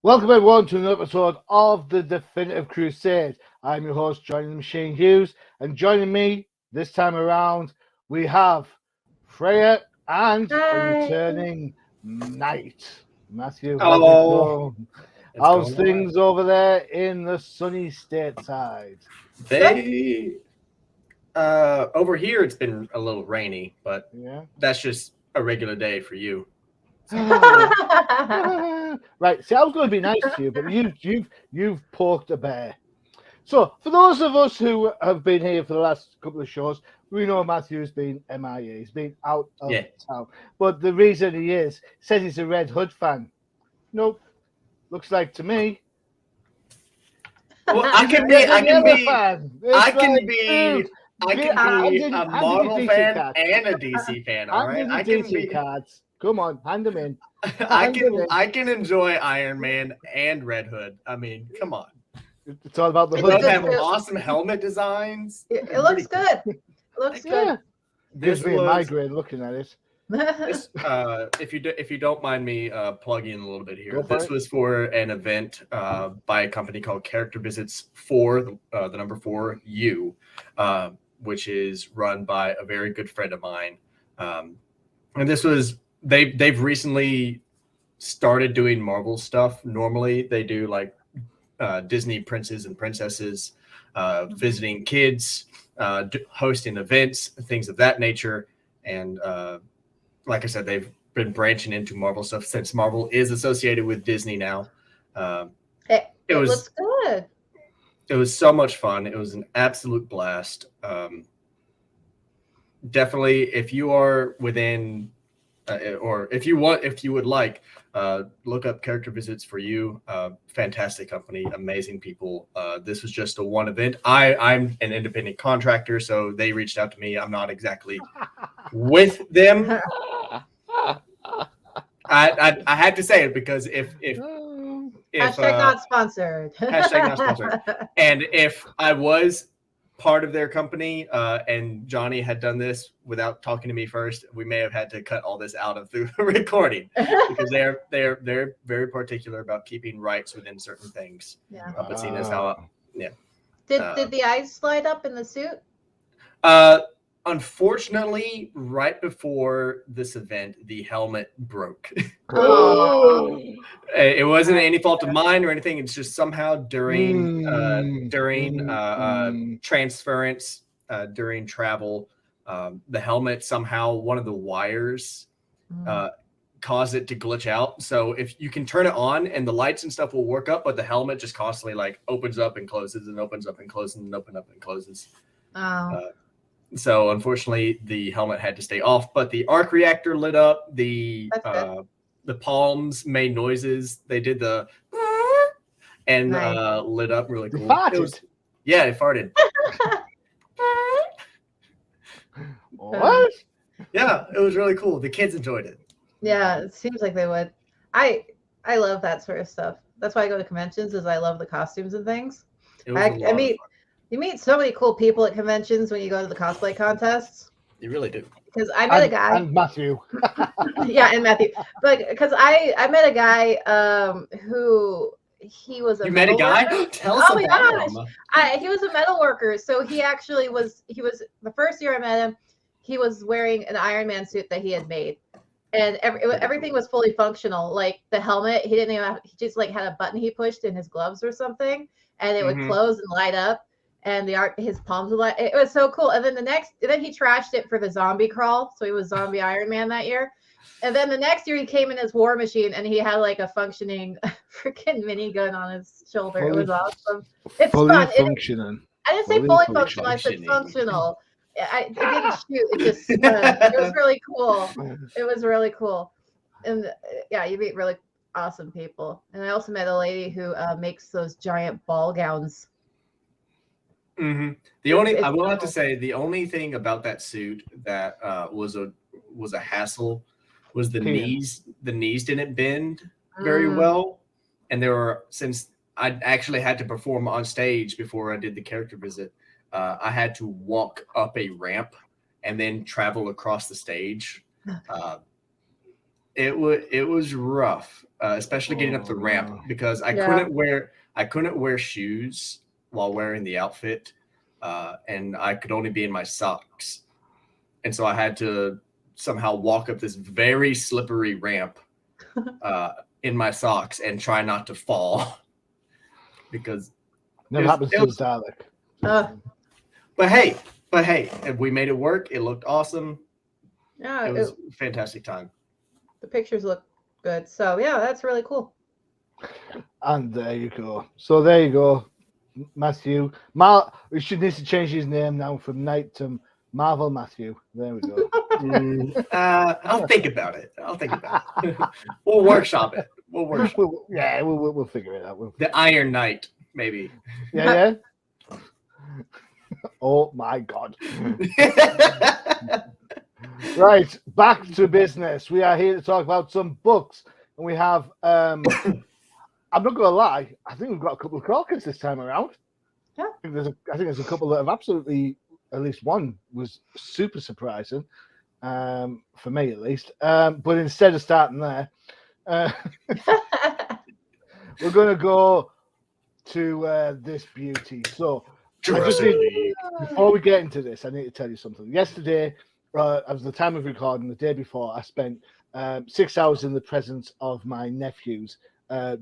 Welcome everyone to another episode of the Definitive Crusade. I'm your host, joining the machine Hughes, and joining me this time around we have Freya and a Hi. returning Knight. Matthew, how's it Oh, going? it's How's going all right. things over there in the sunny stateside? They over here it's been a little rainy, but Yeah. that's just a regular day for you. Right. See, I was going to be nice to you, but you've poked a bear. So, for those of us who have been here for the last couple of shows, we know Matthew's been MIA. He's been out of town. But the reason he says he's a Red Hood fan. Nope. Looks like to me. Well, I can be a Marvel fan and a DC fan. All right, I can be. Cards. Come on, hand them in. I can enjoy Iron Man and Red Hood. I mean, come on. It's all about the They hood. both have awesome helmet designs. It looks good. It looks good. Gives me a migraine looking at it. This, if you don't mind me plugging a little bit here, this was for an event by a company called Character Visits for the number 4 U, which is run by a very good friend of mine, and this was they've recently started doing Marvel stuff. Normally they do like Disney princes and princesses visiting kids, hosting events, things of that nature, and like I said, they've been branching into Marvel stuff since Marvel is associated with Disney now. It looks good. It was so much fun. It was an absolute blast. Definitely, if you are within, or if you would like, look up Character Visits for You. Fantastic company, amazing people. This was just a one event. I'm an independent contractor, so they reached out to me. I'm not exactly with them. I had to say it because if hashtag not sponsored. Hashtag not sponsored. And if I was part of their company and Johnny had done this without talking to me first, we may have had to cut all this out of the recording because they're very particular about keeping rights within certain things. Yeah. But seeing as how Did the eyes slide up in the suit? Unfortunately, right before this event, the helmet broke. Oh. It wasn't any fault of mine or anything. It's just somehow during transference, during travel, the helmet somehow one of the wires caused it to glitch out. So if you can turn it on and the lights and stuff will work up, but the helmet just constantly like opens up and closes and opens up and closes and opens up and closes. Oh. So unfortunately, the helmet had to stay off, but the arc reactor lit up. The palms made noises. They did the and lit up really cool. Farted. It farted. What? Yeah, it was really cool. The kids enjoyed it. Yeah, it seems like they would. I love that sort of stuff. That's why I go to conventions, is I love the costumes and things. You meet so many cool people at conventions when you go to the cosplay contests. You really do. Because I met a guy. And Matthew. Yeah, and Matthew. But because I met a guy who he was a You met a guy? worker. Tell us about him. He was a metal worker. So he was the first year I met him, he was wearing an Iron Man suit that he had made. And everything was fully functional. Like the helmet, he just like had a button he pushed in his gloves or something, and it would close and light up. And his palms would light. It was so cool. And then he trashed it for the zombie crawl. So he was zombie Iron Man that year. And then the next year he came in as War Machine, and he had like a functioning freaking minigun on his shoulder. It was awesome. It's fun. Functioning. I didn't say fully functional. I said functional. It didn't shoot. It just it was really cool. It was really cool. And you meet really awesome people. And I also met a lady who makes those giant ball gowns. Mm-hmm. I will have to say the only thing about that suit that was a hassle was the knees. The knees didn't bend very well, and since I actually had to perform on stage before I did the character visit, I had to walk up a ramp and then travel across the stage. It was rough, especially getting up the ramp because I couldn't wear shoes while wearing the outfit, and I could only be in my socks, and so I had to somehow walk up this very slippery ramp in my socks and try not to fall because never happens to Dalek. But hey, we made it work. It looked awesome. Yeah, it was a fantastic time. The pictures look good. So yeah, that's really cool. And there you go. So there you go, Matthew. We should need to change his name now from Knight to Marvel Matthew. There we go. I'll think about it. We'll workshop it. We'll figure it out. The Iron Knight, maybe. Yeah. Oh my God. Right, back to business. We are here to talk about some books, and we have. I'm not going to lie. I think we've got a couple of corkers this time around. Yeah. I think there's a couple that have absolutely. At least one was super surprising, for me at least. But instead of starting there, we're going to go to this beauty. So, before we get into this, I need to tell you something. Yesterday, at the time of recording, the day before, I spent 6 hours in the presence of my nephews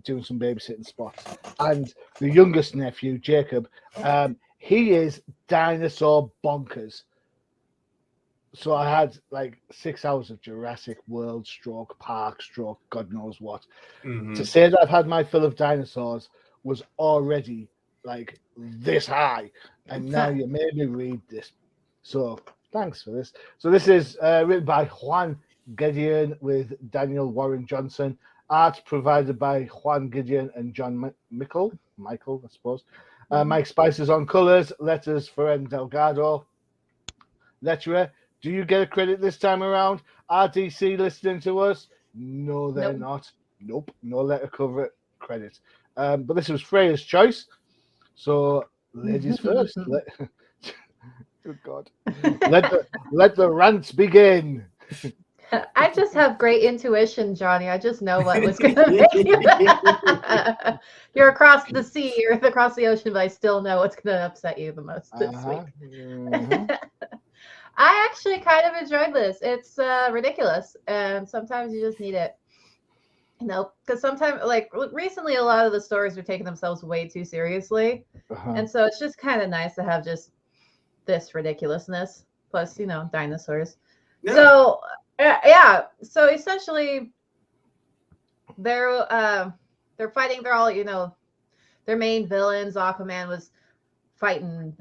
doing some babysitting spots. And the youngest nephew, Jacob, he is dinosaur bonkers. So I had like 6 hours of Jurassic World stroke park stroke God knows what. Mm-hmm. To say that I've had my fill of dinosaurs was already like this high. And now you made me read this. So thanks for this. So this is written by Juan Gideon with Daniel Warren Johnson. Art provided by Juan Gideon and John Michael, I suppose. Mike Spicer's on colors, letters Ferran Delgado. Letterer, do you get a credit this time around? RDC listening to us? No, they're not. Nope, no letter cover credit. But this was Freya's choice. So, ladies first. Good God. Let the rants begin. I just have great intuition, Johnny. I just know what was going to make you. You're across the sea, you're across the ocean, but I still know what's going to upset you the most this week. Mm-hmm. I actually kind of enjoyed this. It's ridiculous, and sometimes you just need it. Because sometimes, like recently, a lot of the stories are taking themselves way too seriously, and so it's just kind of nice to have just this ridiculousness plus, dinosaurs. Yeah. So. So essentially, they're fighting. They're all, their main villains. Aquaman was fighting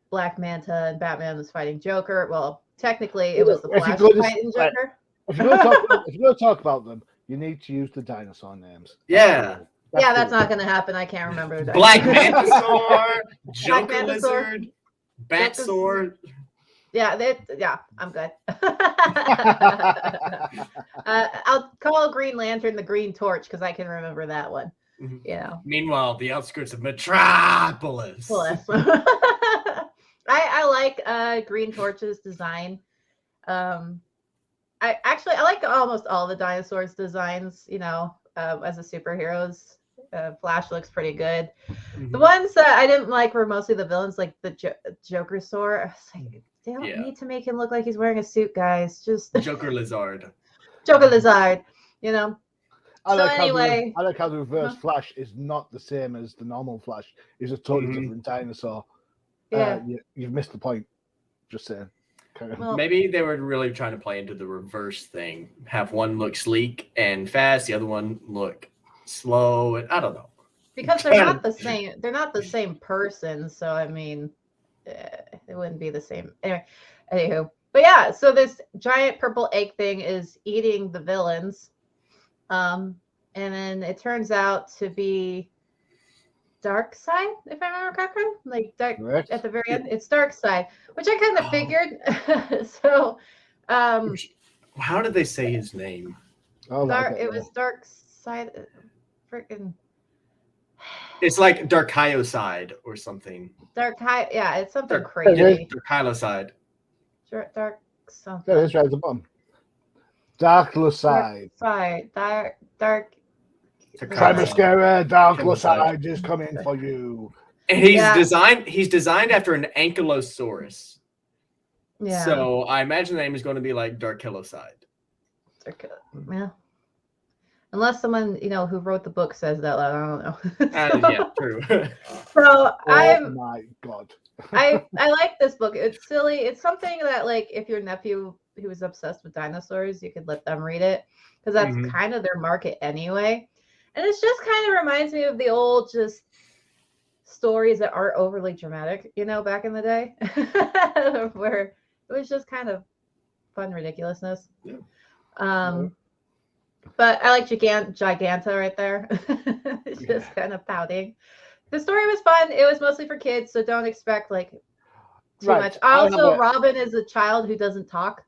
Black Manta, and Batman was fighting Joker. Well, technically, it was the Flash fighting Joker. If you're going to talk about them, you need to use the dinosaur names. Yeah. That's not going to happen. I can't remember. Black Mantisaur, Joker Lizard, Bat Sword. Yeah, I'm good. I'll call Green Lantern the Green Torch because I can remember that one. Mm-hmm. Meanwhile, the outskirts of Metropolis. I like Green Torch's design. I like almost all the dinosaurs' designs. As a superheroes. Flash looks pretty good. Mm-hmm. The ones that I didn't like were mostly the villains, like the Joker Sword. I was like, they don't need to make him look like he's wearing a suit, guys. Just Joker Lizard. I like how the reverse Flash is not the same as the normal Flash. He's a totally different dinosaur. Yeah. You've missed the point. Just saying. Well, maybe they were really trying to play into the reverse thing. Have one look sleek and fast, the other one look slow, and I don't know. Because they're not the same. They're not the same person. So I mean, it wouldn't be the same. Anywho, but yeah. So this giant purple egg thing is eating the villains, and then it turns out to be Darkseid, if I remember correctly. Like Dark at the very end, it's Darkseid, which I kind of figured. So, how did they say his name? It was Darkseid. Freaking. It's like Darkhyoside or something. It's something crazy. Darkhyoside. Dark something. Yeah, that's right at the bottom. Darkless Side. Dark. Trimascara, Darkless Side is coming for you. And he's designed after an ankylosaurus. Yeah. So I imagine the name is going to be like Darkilloside. Yeah. Unless someone, who wrote the book says that, I don't know. Yeah, true. So my God. I like this book. It's silly. It's something that, like, if your nephew who was obsessed with dinosaurs, you could let them read it, because that's kind of their market anyway. And it's just kind of reminds me of the old just stories that aren't overly dramatic, back in the day, where it was just kind of fun ridiculousness. Yeah. But I like Giganta right there. It's just kind of pouting. The story was fun. It was mostly for kids, so don't expect like too much. Also, Robin is a child who doesn't talk.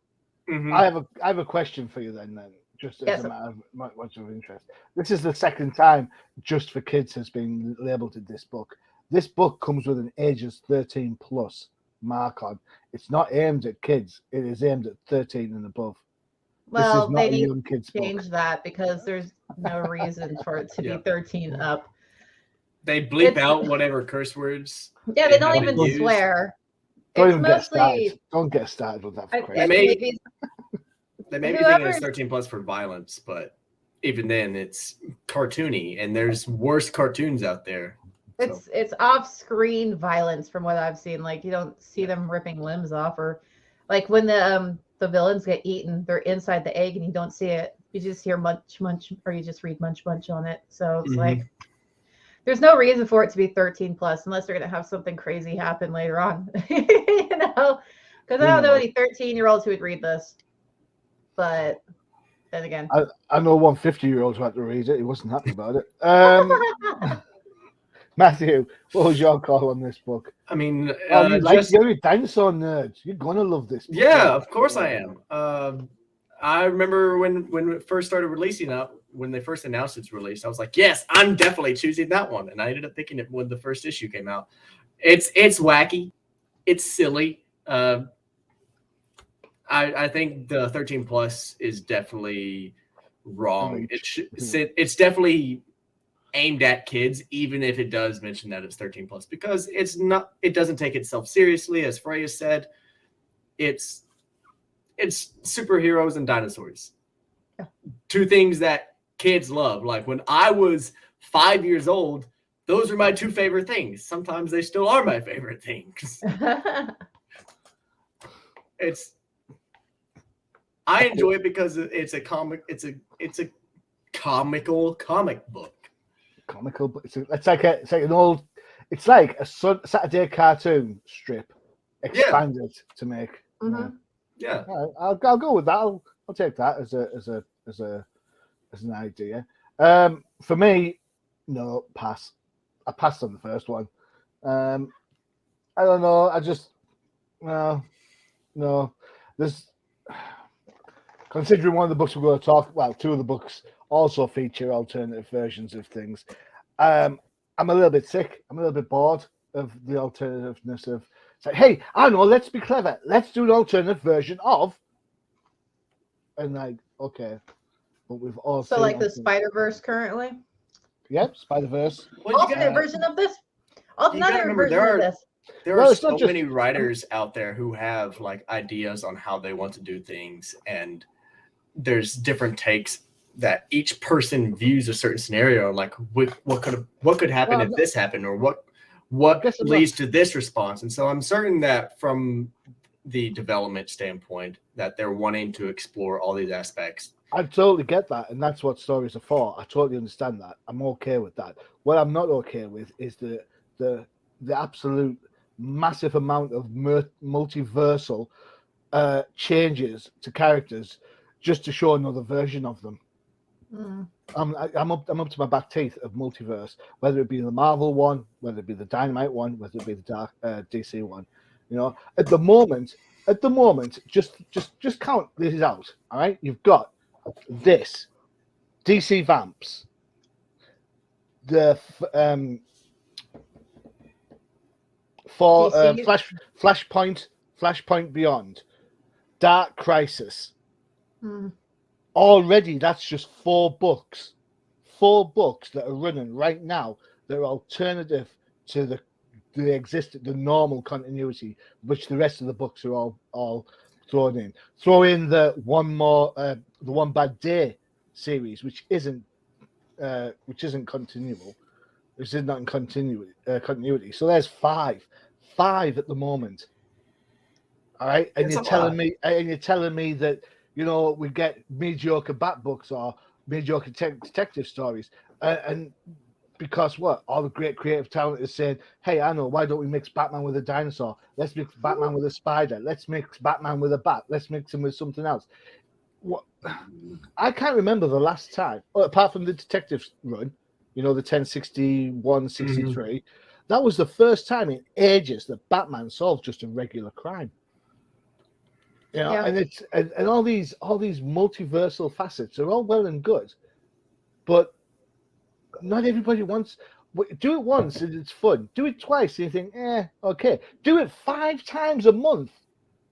I have a question for you then, just as a matter of much of interest. This is the second time Just for Kids has been labeled in this book. This book comes with an ages 13 plus mark on. It's not aimed at kids. It is aimed at 13 and above. Well, they need to change that, because there's no reason for it to be 13 up. They bleep out whatever curse words. Yeah, they don't even swear. Don't get started with that. They may be thinking it's 13 plus for violence, but even then, it's cartoony, and there's worse cartoons out there. It's off-screen violence from what I've seen. Like, you don't see them ripping limbs off, or like when the villains get eaten, they're inside the egg and you don't see it. You just hear munch munch, or you just read munch munch on it. So it's like, there's no reason for it to be 13 plus unless they're gonna have something crazy happen later on. Because I don't know any 13-year-olds who would read this. But then again, I know one 50-year-old who had to read it. He wasn't happy about it. Matthew, what was your call on this book? I mean, you're a dinosaur nerd. You're gonna love this book. Yeah, of course I am. I remember when it first started releasing up, when they first announced its release, I was like, yes, I'm definitely choosing that one. And I ended up picking it when the first issue came out. It's wacky. It's silly. I think the 13 plus is definitely wrong. It's definitely aimed at kids, even if it does mention that it's 13 plus, because it doesn't take itself seriously. As Freyja said, it's superheroes and dinosaurs. Two things that kids love. Like when I was 5 years old, those were my two favorite things. Sometimes they still are my favorite things. I enjoy it because it's a comic. It's a comical comic book. Comical. It's like a Saturday cartoon strip expanded to make. Yeah. I'll go with that. I'll take that as an idea. For me, no, pass. I passed on the first one. I don't know. I just no. There's considering one of the books we're going to talk. Well, two of the books also feature alternative versions of things. I'm a little bit sick. I'm a little bit bored of the alternativeness of. It's like, hey, I know. Let's be clever. Let's do an alternative version of. And like, okay, but we've all so like the Spider-Verse currently. Yep, Spider-Verse. Alternate version of this. Another version of this. There are so many writers out there who have like ideas on how they want to do things, and there's different takes that each person views a certain scenario. Like what could happen if this happened, or what leads to this response. And so I'm certain that from the development standpoint, that they're wanting to explore all these aspects. I totally get that, and that's what stories are for. I totally understand that. I'm okay with that. What I'm not okay with is the absolute massive amount of multiversal changes to characters just to show another version of them. I'm up to my back teeth of multiverse, whether it be the Marvel one, whether it be the Dynamite one, whether it be the Dark DC one. You know, at the moment, just count this out. All right, you've got this DC Vamps, the for Flashpoint Beyond, Dark Crisis, already that's just 4 books. 4 books that are running right now that are alternative to the normal continuity, which the rest of the books are all thrown in. Throw in the One Bad Day series, which isn't continual. This is not in continuity. So there's 5 at the moment. All right, and you're telling me that we get mediocre Bat books or mediocre detective stories, and because what? All the great creative talent is saying, hey, I know, why don't we mix Batman with a dinosaur? Let's mix Batman with a spider. Let's mix Batman with a bat. Let's mix him with something else. What? I can't remember the last time, apart from the detective run, the 1061, 63. That was the first time in ages that Batman solved just a regular crime. And it's and all these multiversal facets are all well and good, but not everybody wants. Do it once and it's fun. Do it twice and you think, okay. Do it 5 times a month,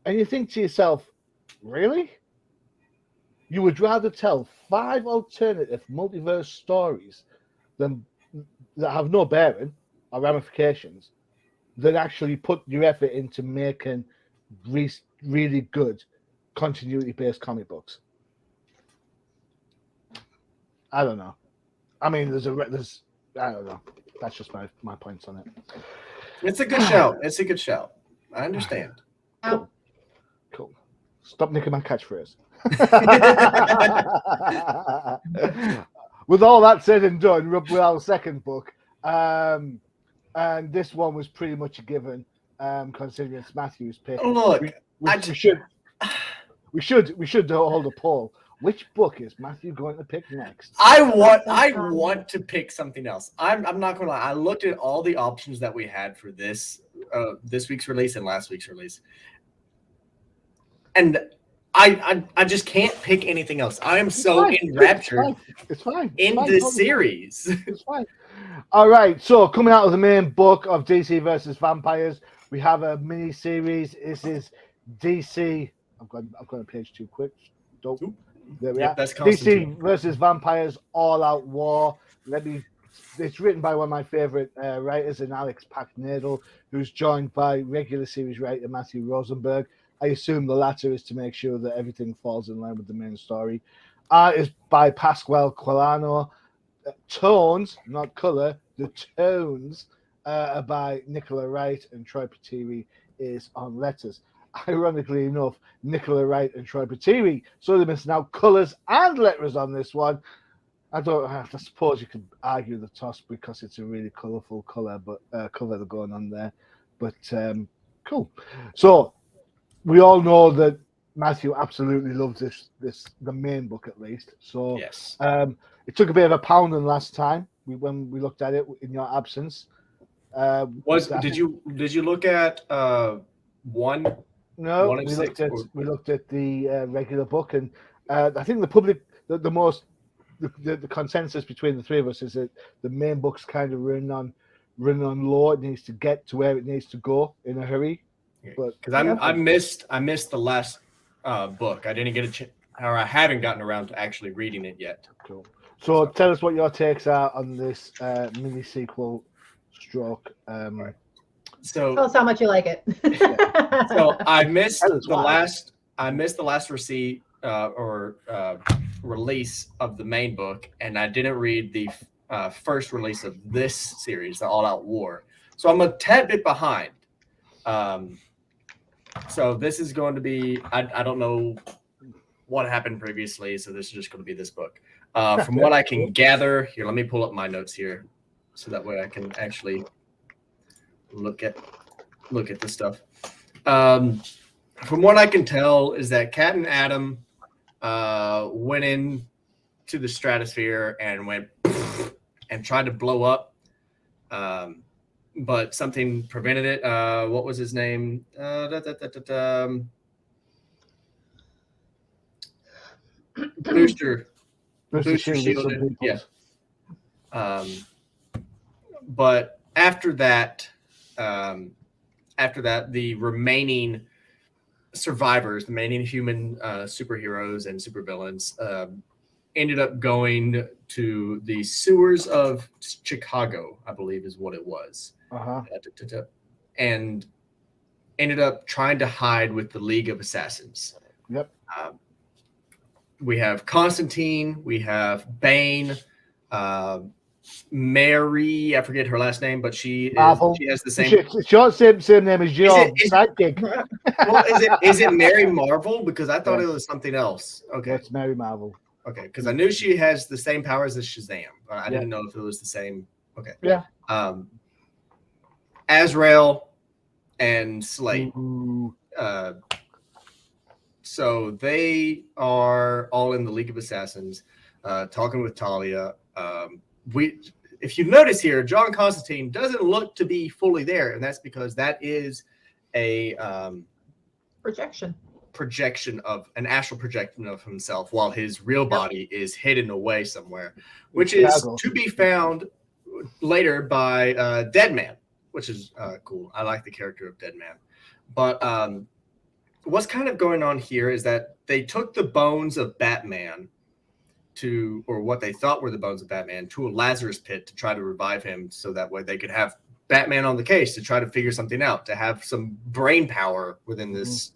and you think to yourself, really? You would rather tell 5 alternative multiverse stories that have no bearing or ramifications than actually put your effort into making really good continuity-based comic books. I don't know. I mean, there's I don't know. That's just my points on it. It's a good show. It's a good show. I understand. Cool. Stop nicking my catchphrase. With all that said and done, with our second book, and this one was pretty much a given, considering it's Matthew's pick. Look, we should hold a poll. Which book is Matthew going to pick next? I want to pick something else. I'm not gonna lie. I looked at all the options that we had for this week's release and last week's release, and I just can't pick anything else. I am so enraptured. It's fine. In this series. It's fine. All right. So coming out of the main book of DC versus Vampires, we have a mini series. This is DC. I've gone to page too quick. There we are. That's DC versus Vampires, All Out War. It's written by one of my favorite writers, in Alex Packnadel, who's joined by regular series writer Matthew Rosenberg. I assume the latter is to make sure that everything falls in line with the main story. Art is by Pasquale Quilano. Tones, not color, the tones are by Nicola Wright, and Troy Patiri is on letters. Ironically enough, Nicola Wright and Troy Patiri, so there is now colors and letters on this one. I suppose you could argue the toss because it's a really colorful cover they're going on there. But cool. So we all know that Matthew absolutely loves the main book at least. So yes. It took a bit of a pounding last time when we looked at it in your absence. Did you look at one? No, we looked at the regular book, and I think the consensus between the three of us is that the main book's kind of running on low. It needs to get to where it needs to go in a hurry. But because I missed the last book. I didn't get or I haven't gotten around to actually reading it yet. Cool. So tell us what your takes are on this mini sequel stroke. Right. So tell us how much you like it. So I missed the last receipt release of the main book, and I didn't read the first release of this series, the All Out War. So I'm a tad bit behind. So this is going to be I don't know what happened previously, so this is just going to be this book. From what I can gather, here, let me pull up my notes here, so that way I can actually look at the stuff. From what I can tell is that Cat and Adam went in to the stratosphere and went and tried to blow up, but something prevented it. What was his name? Booster shielded. Yeah. But after that, the remaining survivors, the main human superheroes and supervillains, ended up going to the sewers of Chicago, I believe is what it was, and ended up trying to hide with the League of Assassins. Yep. We have Constantine, we have Bane, Mary, I forget her last name, but she has the same. Same name as your sidekick. Well, is it Mary Marvel? Because I thought it was something else. Okay, it's Mary Marvel. Okay, because I knew she has the same powers as Shazam. I didn't know if it was the same. Okay. Yeah. Azrael and Slade. So they are all in the League of Assassins, talking with Talia. If you notice here, John Constantine doesn't look to be fully there, and that's because that is a projection of an astral projection of himself, while his real body is hidden away somewhere, which is to be found later by Deadman, which is cool. I like the character of Deadman. But what's kind of going on here is that they took the bones of Batman or what they thought were the bones of Batman, to a Lazarus pit to try to revive him, so that way they could have Batman on the case to try to figure something out, to have some brain power within this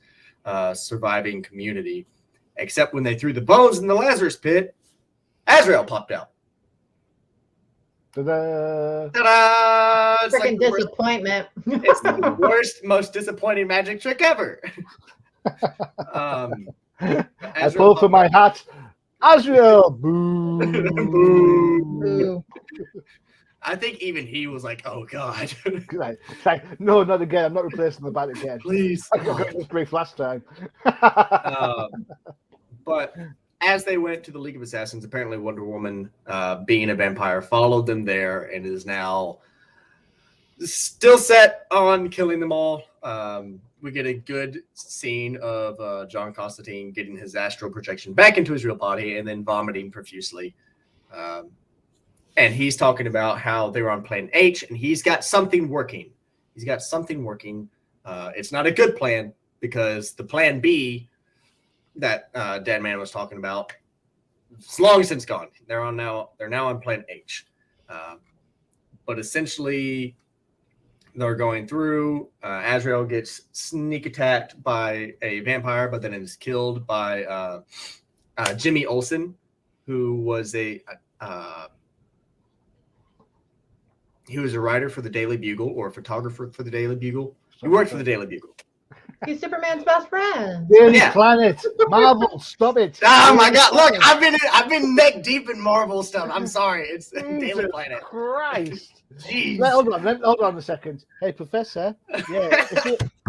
surviving community. Except when they threw the bones in the Lazarus pit, Azrael popped out. Ta-da! Ta-da! It's freaking disappointment. It's the worst, most disappointing magic trick ever. I pull for my hat. Azrael! Boo! Boo. I think even he was like, "Oh God!" Right. Like, no, not again. I'm not replacing the bat again. Please. I got this brief last time. But as they went to the League of Assassins, apparently Wonder Woman, being a vampire, followed them there and is now still set on killing them all. We get a good scene of John Constantine getting his astral projection back into his real body and then vomiting profusely. And he's talking about how they were on plan H and he's got something working. It's not a good plan, because the plan B that Deadman was talking about, it's long since gone. They're now on plan H. But essentially, they're going through. Azrael gets sneak attacked by a vampire, but then is killed by Jimmy Olsen, who was he was a writer for the Daily Bugle, or a photographer for the Daily Bugle. He worked for the Daily Bugle. He's Superman's best friend. Planet Marvel, stop it! Oh my God! Look, I've been neck deep in Marvel stuff. I'm sorry, it's Daily Planet. Christ! Jeez. Hold on a second. Hey, Professor. Yeah,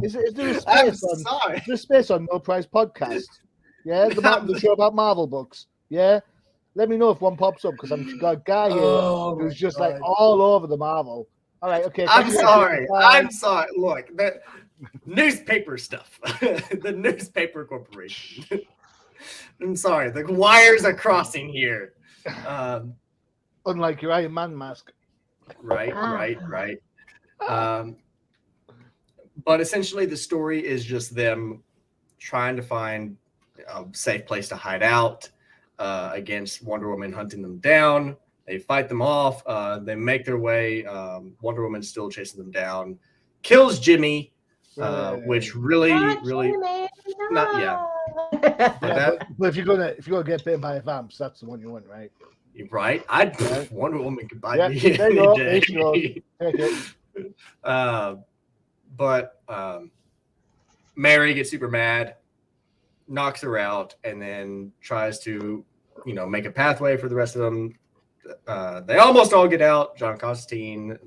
is there a space on No Prize Podcast? Yeah, the show about Marvel books. Yeah, let me know if one pops up, because I've got a guy here who's just like all over the Marvel. All right, okay. I'm sorry. Look, the newspaper stuff. The newspaper corporation. I'm sorry. The wires are crossing here. Unlike your Iron Man mask. Right. But essentially, the story is just them trying to find a safe place to hide out against Wonder Woman hunting them down. They fight them off. They make their way. Wonder Woman's still chasing them down. Kills Jimmy, which really, not yeah. But if you're gonna get bitten by a vamp, that's the one you want, right? Right. Wonder Woman could bite me. There you go. But Mary gets super mad, knocks her out, and then tries to, make a pathway for the rest of them. They almost all get out. John Constantine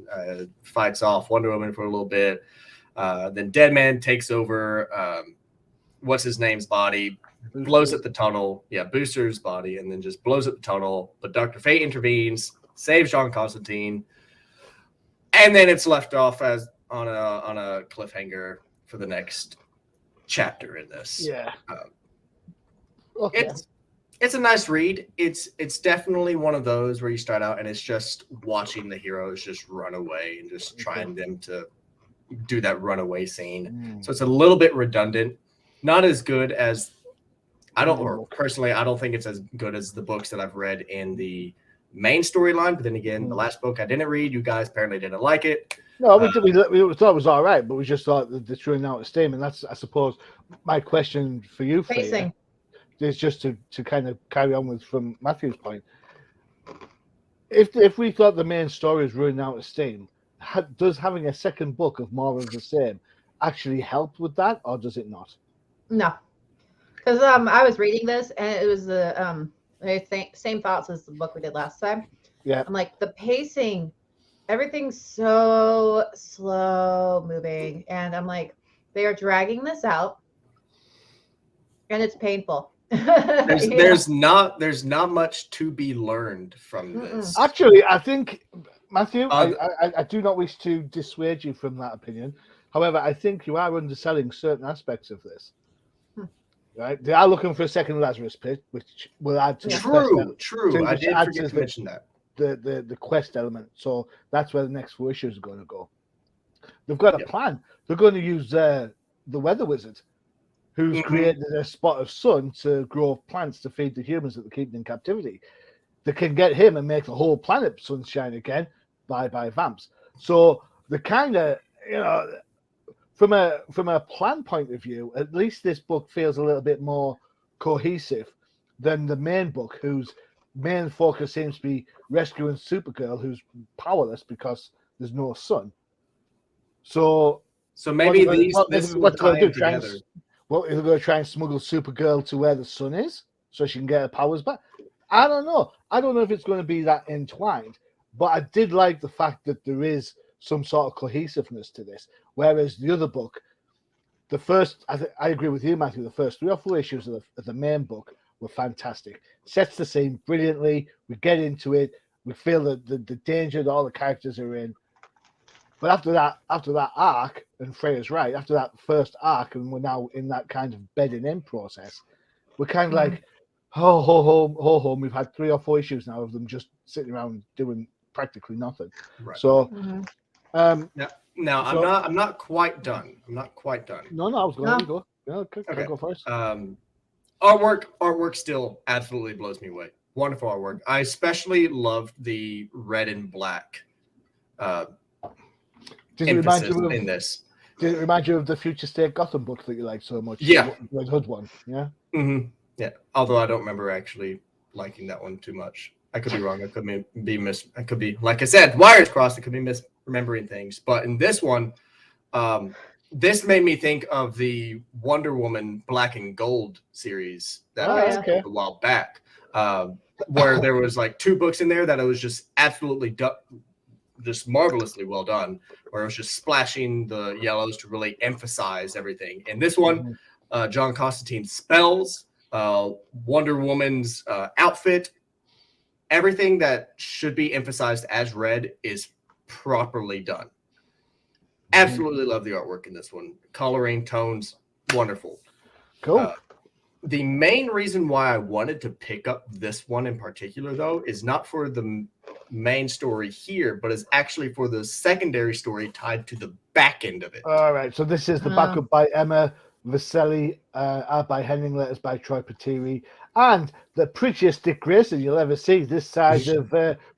fights off Wonder Woman for a little bit. Then Deadman takes over what's his name's body, blows up the tunnel. Yeah, Booster's body, and then just blows up the tunnel. But Dr. Fate intervenes, saves John Constantine, and then it's left off as on a cliffhanger for the next chapter in this. Yeah. Okay. It's a nice read. It's definitely one of those where you start out and it's just watching the heroes just run away and just trying them to do that runaway scene. So it's a little bit redundant. not as good as I don't, or Book. personally, I don't think it's as good as the books that I've read in the main storyline. But then again, the last book I didn't read, you guys apparently didn't like it. No, we thought it was all right, but we just thought that it's running out of steam, and that's, I suppose, my question for you, Freya, is just to kind of carry on with from Matthew's point. If we thought the main story is running out of steam, does having a second book of more of the same actually help with that, or does it not? No, because I was reading this and it was the same thoughts as the book we did last time. Yeah, I'm like, the pacing, everything's so slow moving, and I'm like, they are dragging this out, and it's painful. There's not much to be learned from this. Actually, I think, Matthew, I do not wish to dissuade you from that opinion. However, I think you are underselling certain aspects of this. Right? They are looking for a second Lazarus Pit, which will add to True. I did forget to mention that. The quest element. So that's where the next 4 issues are going to go. They've got a plan. They're going to use the weather wizard, who's created a spot of sun to grow plants to feed the humans that they're keeping in captivity. They can get him and make the whole planet sunshine again by vamps. So the kind of, from a plan point of view, at least this book feels a little bit more cohesive than the main book, whose main focus seems to be rescuing Supergirl, who's powerless because there's no sun. So maybe this will tie in together. Well, is it going to try and smuggle Supergirl to where the sun is so she can get her powers back? I don't know. I don't know if it's going to be that entwined, but I did like the fact that there is some sort of cohesiveness to this. Whereas the other book, the first, I agree with you, Matthew, the first 3 or 4 issues of the main book were fantastic. Sets the scene brilliantly. We get into it. We feel the danger that all the characters are in. But after that arc, and Freya's right, after that first arc, and we're now in that kind of bedding in process, we're kind of like, ho. We've had 3 or 4 issues now of them just sitting around doing practically nothing. Right. So, now I'm not quite done. No, I was going to go. Okay. Go first. Artwork still absolutely blows me away. Wonderful artwork. I especially loved the red and black. Did it remind you of the Future State Gotham book that you liked so much? Yeah. The Red Hood one, yeah? Mm-hmm. Yeah, although I don't remember actually liking that one too much. I could be wrong. I could be, like I said, wires crossed. I could be misremembering things. But in this one, this made me think of the Wonder Woman Black and Gold series that was a while back, where there was like 2 books in there that it was just absolutely just marvelously well done, where it was just splashing the yellows to really emphasize everything. And this one, John Constantine's spells, Wonder Woman's outfit, everything that should be emphasized as red is properly done. Absolutely love the artwork in this one. Coloring, tones, wonderful. Cool. The main reason why I wanted to pick up this one in particular, though, is not for the main story here, but is actually for the secondary story tied to the back end of it. All right. So this is the backup by Emma Vaselli, art by Henning, letters by Troy Patiri, and the prettiest Dick Grayson you'll ever see this side of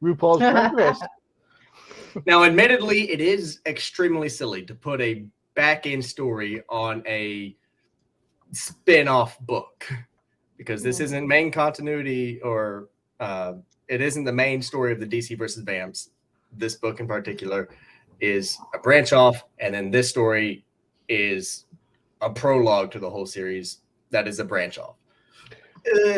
RuPaul's Drag Race. Now, admittedly, it is extremely silly to put a back-end story on a spin-off book, because this isn't main continuity, or it isn't the main story of the DC versus Vamps. This book in particular is a branch off, and then this story is a prologue to the whole series that is a branch off.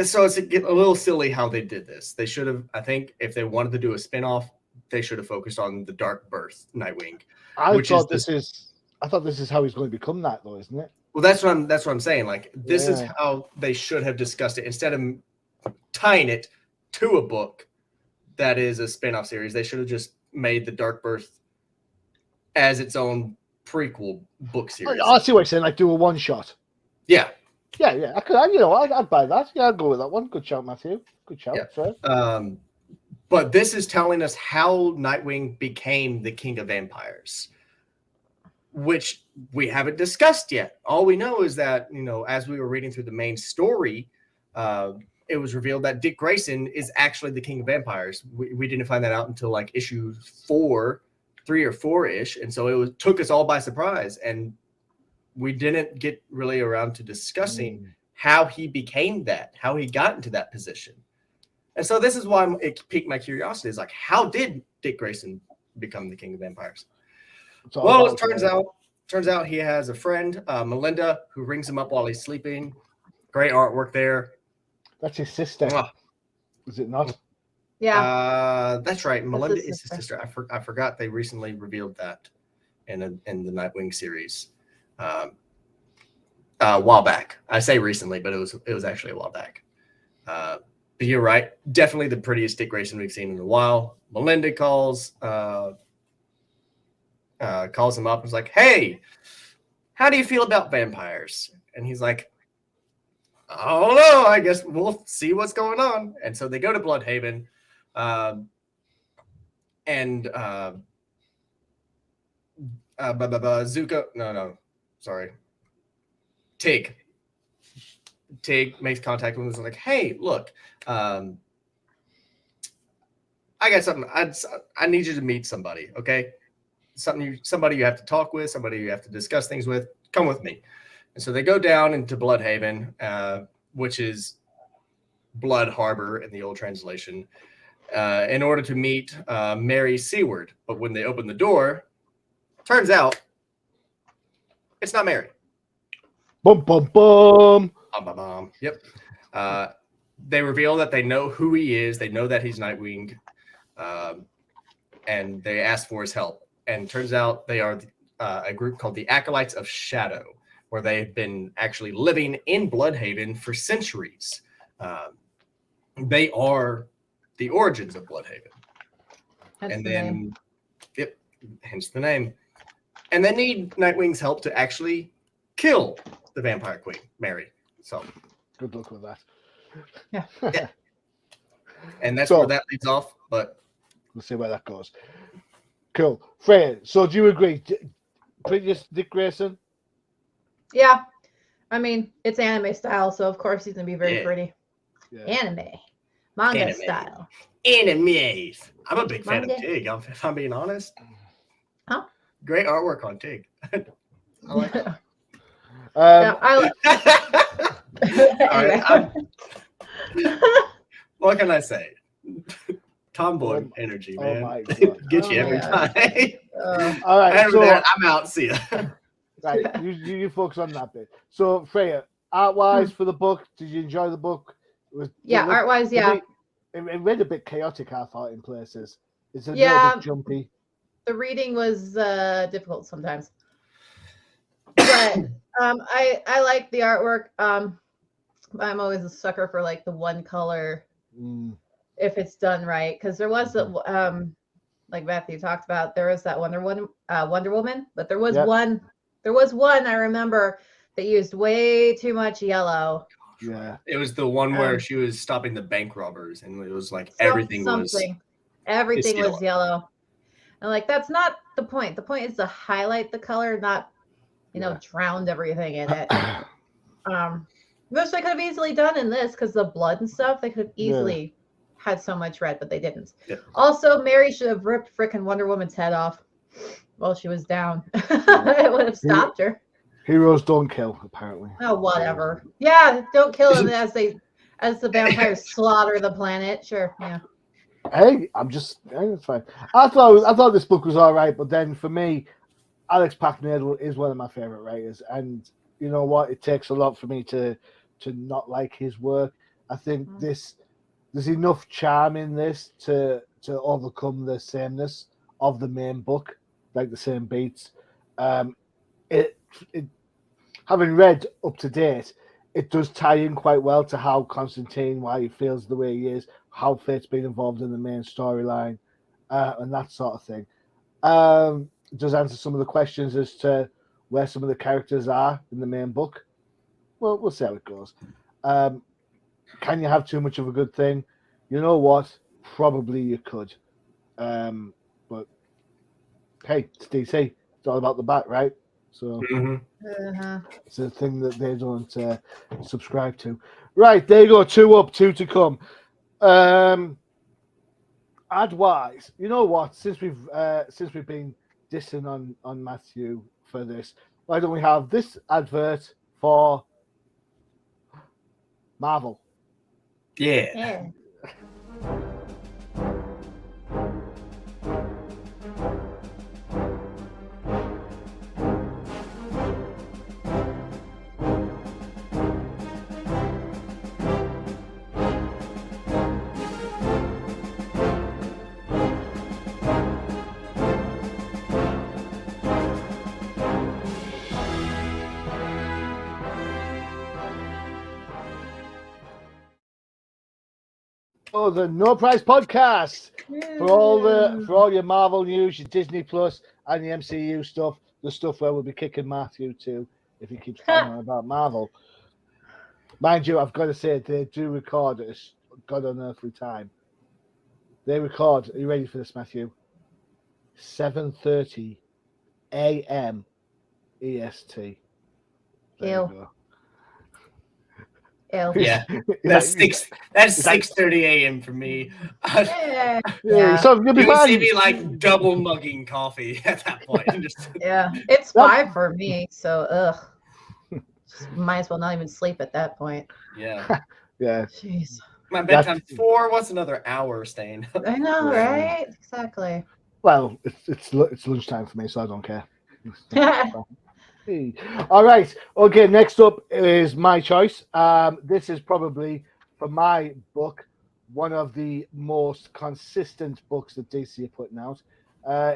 So it's a little silly how they did this. They should have, I think, if they wanted to do a spin-off, they should have focused on the Dark Birth Nightwing. I thought this is how he's going to become that, though, isn't it? Well, that's what I'm saying. Like, this is how they should have discussed it. Instead of tying it to a book that is a spin-off series, they should have just made the Dark Birth as its own prequel book series. I see what you're saying. Like, do a one-shot. Yeah. Yeah. I'd buy that. Yeah, I'd go with that one. Good shout, Matthew. Good shout. Yeah. Sorry. But this is telling us how Nightwing became the King of Vampires. which we haven't discussed yet. All we know is that, as we were reading through the main story, it was revealed that Dick Grayson is actually the king of vampires. We didn't find that out until like issue 3 or 4-ish. And so took us all by surprise. And we didn't get really around to discussing how he became that, how he got into that position. And so this is why it piqued my curiosity, is like, how did Dick Grayson become the king of vampires? Well, it turns out he has a friend, Melinda, who rings him up while he's sleeping. Great artwork there. That's his sister. Is it not? Yeah. That's right. Melinda is his sister. I forgot they recently revealed that in the Nightwing series. A while back. I say recently, but it was actually a while back. But you're right. Definitely the prettiest Dick Grayson we've seen in a while. Melinda calls him up and is like, "Hey, how do you feel about vampires?" And he's like, "I don't know. I guess we'll see what's going on." And so they go to Bloodhaven, and Zuko. No, sorry. Tig makes contact with him and is like, "Hey, look, I got something. I need you to meet somebody, okay? Somebody you have to talk with, somebody you have to discuss things with. Come with me." And so they go down into Bloodhaven, which is Blood Harbor in the old translation, in order to meet Mary Seward. But when they open the door, turns out it's not Mary. Bum, bum, bum. Yep. They reveal that they know who he is. They know that he's Nightwing, and they ask for his help. And turns out they are a group called the Acolytes of Shadow, where they've been actually living in Bloodhaven for centuries. They are the origins of Bloodhaven. Hence the name. And they need Nightwing's help to actually kill the Vampire Queen, Mary. So good luck with that. Yeah. And that's where that leads off, but we'll see where that goes. Cool. Freya, so do you agree? Prettiest Dick Grayson? Yeah. I mean, it's anime style, so of course he's going to be very pretty. Yeah. Anime. Manga style. Animes. I'm a big fan of Tig, if I'm being honest. Huh? Great artwork on Tig. I like it. What can I say? Tomboy energy, man. Oh my God. Get you every time. All right, so I'm out. See ya. Right, you focus on that bit. So, Freya, art-wise for the book, did you enjoy the book? Art-wise, yeah. It read a bit chaotic, I thought, in places. It's a little bit jumpy. The reading was difficult sometimes, but I like the artwork. I'm always a sucker for like the one color if it's done right, because there was like Matthew talked about, there was that Wonder Woman, but there was one I remember that used way too much yellow. Yeah, it was the one where she was stopping the bank robbers, and it was like everything was yellow. And like, that's not the point. The point is to highlight the color, not drown everything in it. Which they could have easily done in this, because the blood and stuff, they could have easily had so much red, but they didn't. Yeah. Also, Mary should have ripped frickin' Wonder Woman's head off while she was down. It would have stopped her. Heroes don't kill, apparently. Oh, whatever. Yeah, don't kill them as the vampires slaughter the planet. Sure, yeah. Hey, it's fine. I thought this book was all right, but then for me, Alex Packnadel is one of my favorite writers, and you know what? It takes a lot for me to not like his work. I think there's enough charm in this to overcome the sameness of the main book, like the same beats. It having read up to date, it does tie in quite well to how Constantine, why he feels the way he is, how Fate's been involved in the main storyline, and that sort of thing. It does answer some of the questions as to where some of the characters are in the main book. Well, we'll see how it goes. Can you have too much of a good thing? You know what? Probably you could. But hey, it's DC. It's all about the bat, right? So Mm-hmm. it's a thing that they don't subscribe to. Right, there you go. 2 up, 2 to come. Ad-wise, you know what? Since we've been dissing on Matthew for this, why don't we have this advert for Marvel? Yeah. Oh, the No Price Podcast for all your Marvel news, your Disney Plus, and the MCU stuff. The stuff where we'll be kicking Matthew to if he keeps banging on about Marvel. Mind you, I've got to say they do record at God unearthly time. They record. Are you ready for this, Matthew? 7:30 a.m. EST. There you go. Yeah, that's 6:30 a.m. for me. Yeah. So you'll be You would fine. see me like double mugging coffee at that point. Yeah, it's 5 for me, so just might as well not even sleep at that point. Yeah. Yeah. Jeez. My bedtime's 4. What's another hour staying? I know, right? Exactly. Well, it's lunchtime for me, so I don't care. All right. Okay. Next up is my choice. This is probably, for my book, one of the most consistent books that DC are putting out.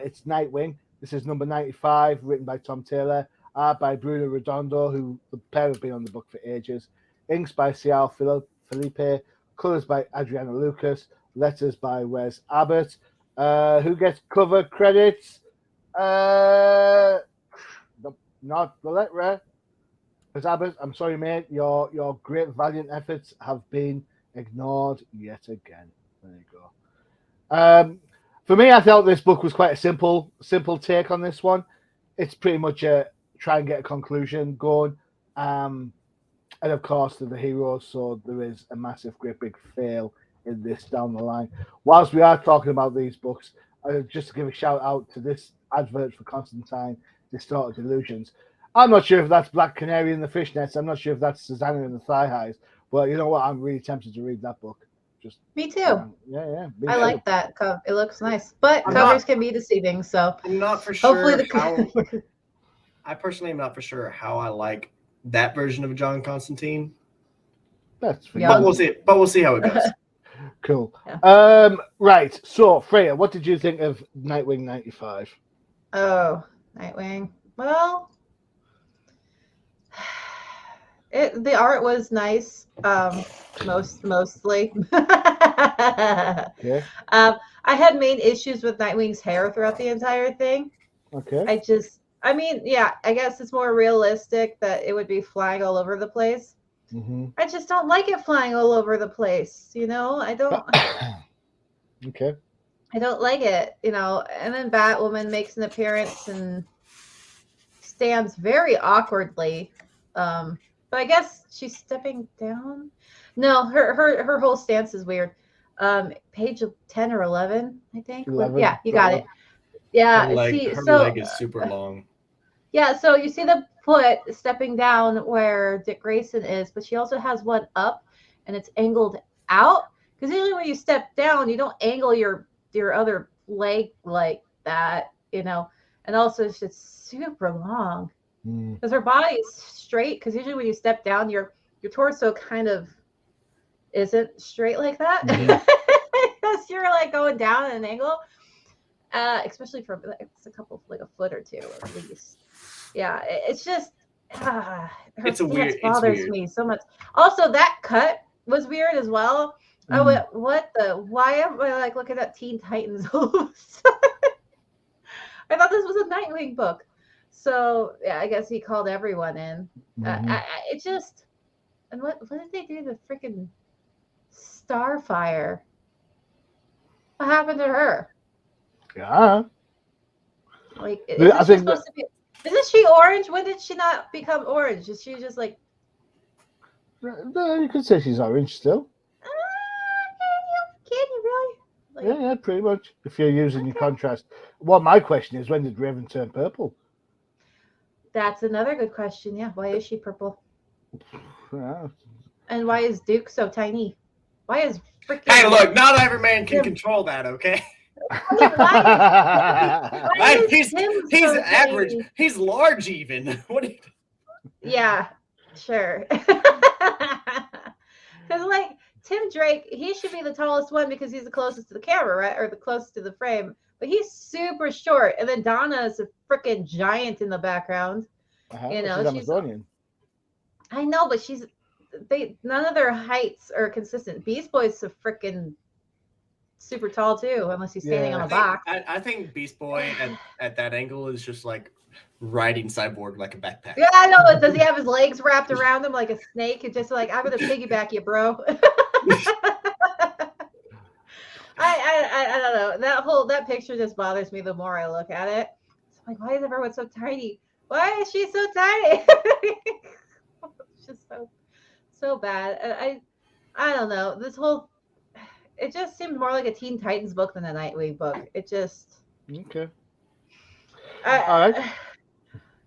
It's Nightwing. This is number 95, written by Tom Taylor, art by Bruno Redondo, who the pair have been on the book for ages. Inks by Cial Felipe, colors by Adriana Lucas, letters by Wes Abbott. Who gets cover credits? Not the letter. Wes Abbott, I'm sorry, mate. Your great valiant efforts have been ignored yet again. There you go. For me, I felt this book was quite a simple take on this one. It's pretty much a try and get a conclusion going. And of course, they're the heroes, so there is a massive, great big fail in this down the line. Whilst we are talking about these books, just to give a shout out to this advert for Constantine, Distorted Illusions. I'm not sure if that's Black Canary and the Fishnets. I'm not sure if that's Susanna and the Thigh Highs. But you know what? I'm really tempted to read that book. Me too. Yeah. I like that cover. It looks nice, but covers can be deceiving. So I'm not for sure. Hopefully, I personally am not for sure how I like that version of John Constantine. That's for But we'll see. But we'll see how it goes. Cool. Yeah. Right. So, Freya, what did you think of Nightwing 95? Oh, Nightwing. Well, the art was nice. Mostly. Okay. I had main issues with Nightwing's hair throughout the entire thing. Okay. I guess it's more realistic that it would be flying all over the place. Mm-hmm. I just don't like it flying all over the place. I don't. Okay. I don't like it. And then Batwoman makes an appearance and stands very awkwardly. But I guess she's stepping down. No, her whole stance is weird. Page 10 or 11, I think. 11, yeah, you got it. Yeah. Her leg is super long. Yeah, so you see the foot stepping down where Dick Grayson is, but she also has one up, and it's angled out. Because usually when you step down, you don't angle your other leg like that, And also it's just super long. Because her body is straight. Because usually when you step down, your torso kind of isn't straight like that. Because you're like going down at an angle. Especially for it's a couple, like a foot or two at least. Yeah, it's just her stance bothers me so much. Also, that cut was weird as well. I went, why am I like looking at Teen Titans all of a sudden? I thought this was a Nightwing book. So yeah, I guess he called everyone in. It just, and what did they do to freaking Starfire? What happened to her? Yeah. Like, is this supposed to be? Isn't she orange? When did she not become orange? Is she just like? No, you could say she's orange still. Can you really? Like, Yeah, pretty much. If you're using your contrast. Well, my question is, when did Raven turn purple? that's another good question. Yeah, why is she purple? Yeah. And why is Duke so tiny? Why is freaking? Hey, look! Not every man can control that. Okay. I mean, why is He's Tim so average. tiny? He's large even. What? Yeah, sure. Because like Tim Drake, he should be the tallest one because he's the closest to the camera, right, or the closest to the frame. But he's super short, and then Donna is a freaking giant in the background. You know, she's Amazonian. I know, but none of their heights are consistent. Beast Boy's a freaking super tall too, unless he's standing on a box. I think Beast Boy at that angle is just like riding Cyborg like a backpack. Yeah, I know. Does he have his legs wrapped around him like a snake? And just like, I'm gonna piggyback you, bro. I don't know. That picture just bothers me the more I look at it. It's like, why is everyone so tiny? Why is she so tiny? It's just so bad. I don't know. It just seemed more like a Teen Titans book than a Nightwing book. It just okay. All right.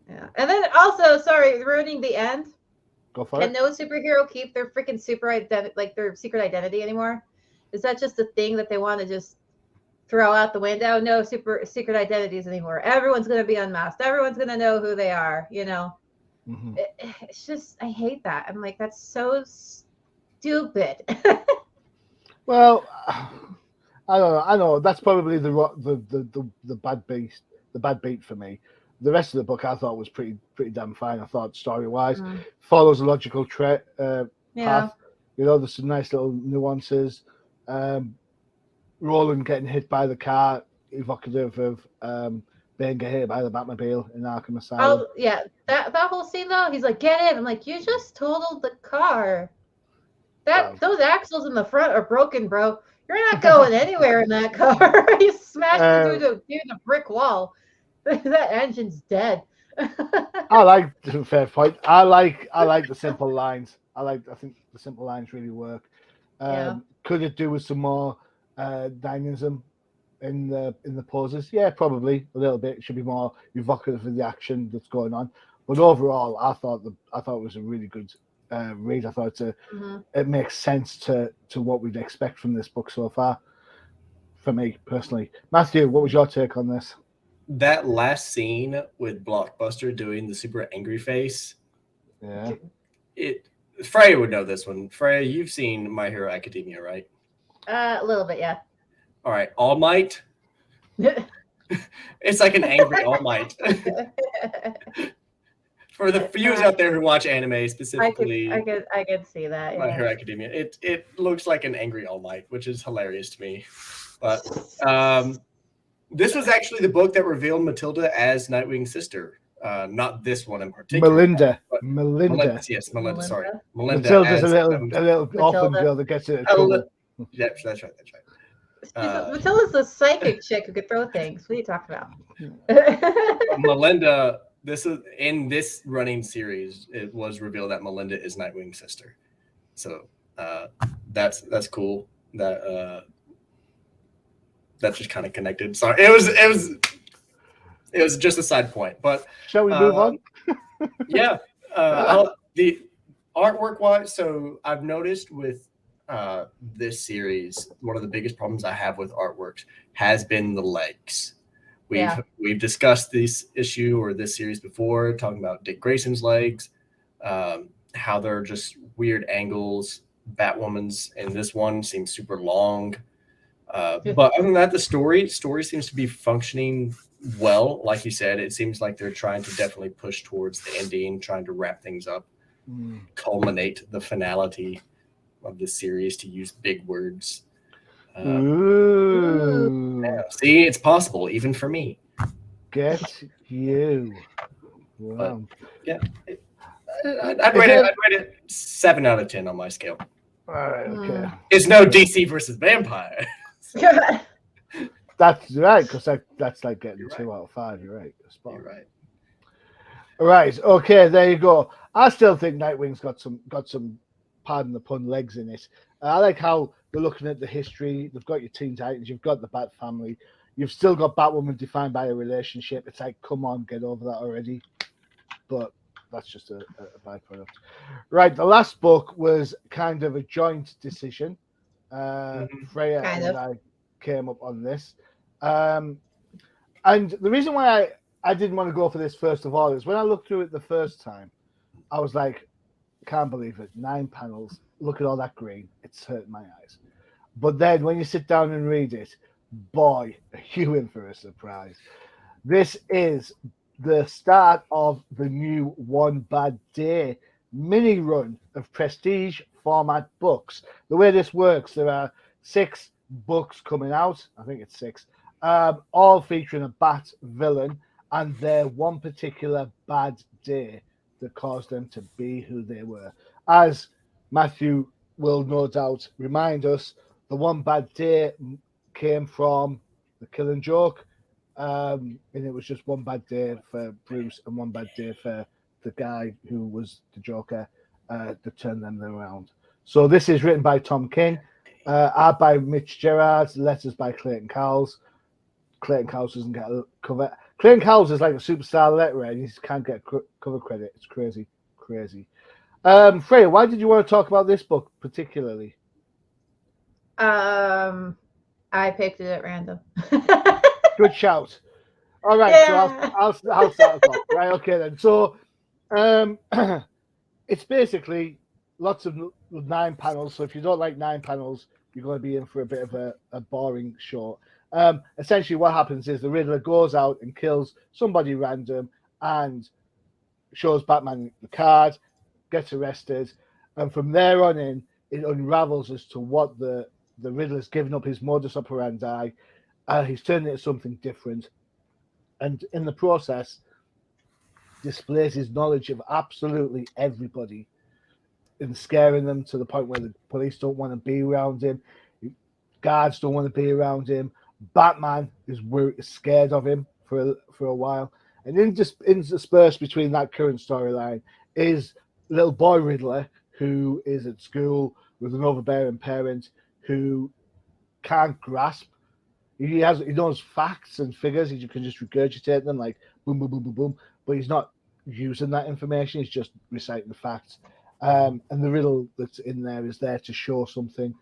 Yeah, and then also, sorry, ruining the end. Go for Can it. no superhero keep their freaking their secret identity anymore? Is that just a thing that they want to just throw out the window? No secret identities anymore. Everyone's gonna be unmasked. Everyone's gonna know who they are. You know, Mm-hmm. It's just I hate that. I'm like, that's so stupid. Well, I don't know. I know that's probably the bad beat for me. The rest of the book I thought was pretty damn fine. I thought story wise follows a logical path. You know, there's some nice little nuances. Roland getting hit by the car, evocative of being hit by the Batmobile in Arkham Asylum. Oh yeah, that whole scene though. He's like, get in. I'm like, you just totaled the car. Those axles in the front are broken, bro. You're not going anywhere in that car. You smashed into the brick wall. That engine's dead. I like fair point. I like the simple lines. I think the simple lines really work. Could it do with some more dynamism in the poses? Yeah, probably a little bit. It should be more evocative of the action that's going on. But overall, I thought it was a really good read. I thought it makes sense to what we'd expect from this book so far. For me personally, Matthew, what was your take on this? That last scene with Blockbuster doing the super angry face. Yeah. Freya would know this one. Freya, you've seen My Hero Academia, right? A little bit, yeah. All right. All Might. It's like an angry All Might. For the viewers out there who watch anime specifically, I could see that. My Hero Academia. It looks like an angry All Might, which is hilarious to me. But this was actually the book that revealed Matilda as Nightwing's sister. Not this one in particular. Melinda. Yes, Melinda. Sorry, Melinda. Matilda's a little orphan girl that gets into trouble. Yep, that's right. Matilda's the psychic chick who could throw things. What are you talking about? Melinda. This is in this running series. It was revealed that Melinda is Nightwing's sister. So that's cool. That's just kind of connected. Sorry, it was just a side point. But shall we move on? Yeah. The artwork wise, so I've noticed with this series, one of the biggest problems I have with artworks has been the legs. We've discussed this issue or this series before, talking about Dick Grayson's legs, how they're just weird angles. Batwoman's in this one seems super long. But other than that, the story seems to be functioning well. Like you said, it seems like they're trying to definitely push towards the ending, trying to wrap things up, culminate the finality of the series, to use big words. Yeah, see, it's possible even for me. Get you. Wow. But, yeah, I'd rate it 7 out of 10 on my scale. All right. Okay. It's no DC versus Vampire. That's right, because that's like getting 2 out of 5. You're right. You're right. Right. Okay. There you go. I still think Nightwing's got some, pardon the pun, legs in it. I like how they're looking at the history. They've got your Teen Titans. You've got the Bat family. You've still got Batwoman defined by a relationship. It's like, come on, get over that already. But that's just a byproduct. Right. The last book was kind of a joint decision. Freya and I came up on this. And the reason why I didn't want to go for this first of all is when I looked through it the first time, I was like, can't believe it. 9 panels. Look at all that green. It's hurting my eyes. But then when you sit down and read it, boy, are you in for a surprise. This is the start of the new One Bad Day mini run of prestige format books. The way this works, there are 6 books coming out. I think it's 6. All featuring a Bat villain and their one particular bad day that caused them to be who they were. As Matthew will no doubt remind us, the One Bad Day came from the Killing Joke, and it was just one bad day for Bruce and one bad day for the guy who was the Joker that turned them around. So this is written by Tom King, art by Mitch Gerrard, letters by Clayton Cowles. Clayton Cowles doesn't get a cover. Clayton Cowles is like a superstar letterer, and he can't get cover credit. It's crazy. Freya, why did you want to talk about this book particularly? I picked it at random. Good shout. All right, yeah. So I'll start off. Right, okay then. So, it's basically lots of 9 panels. So if you don't like 9 panels, you're going to be in for a bit of a boring short. Essentially, what happens is the Riddler goes out and kills somebody random and shows Batman the card, gets arrested, and from there on in, it unravels as to what the Riddler's given up his modus operandi. He's turned it into something different, and in the process, displays his knowledge of absolutely everybody and scaring them to the point where the police don't want to be around him, guards don't want to be around him. Batman is scared of him for a while, and interspersed between that current storyline is little boy Riddler, who is at school with an overbearing parent who can't grasp. He knows facts and figures. He can just regurgitate them like boom, boom, boom, boom, boom. But he's not using that information. He's just reciting the facts. And the riddle that's in there is there to show something.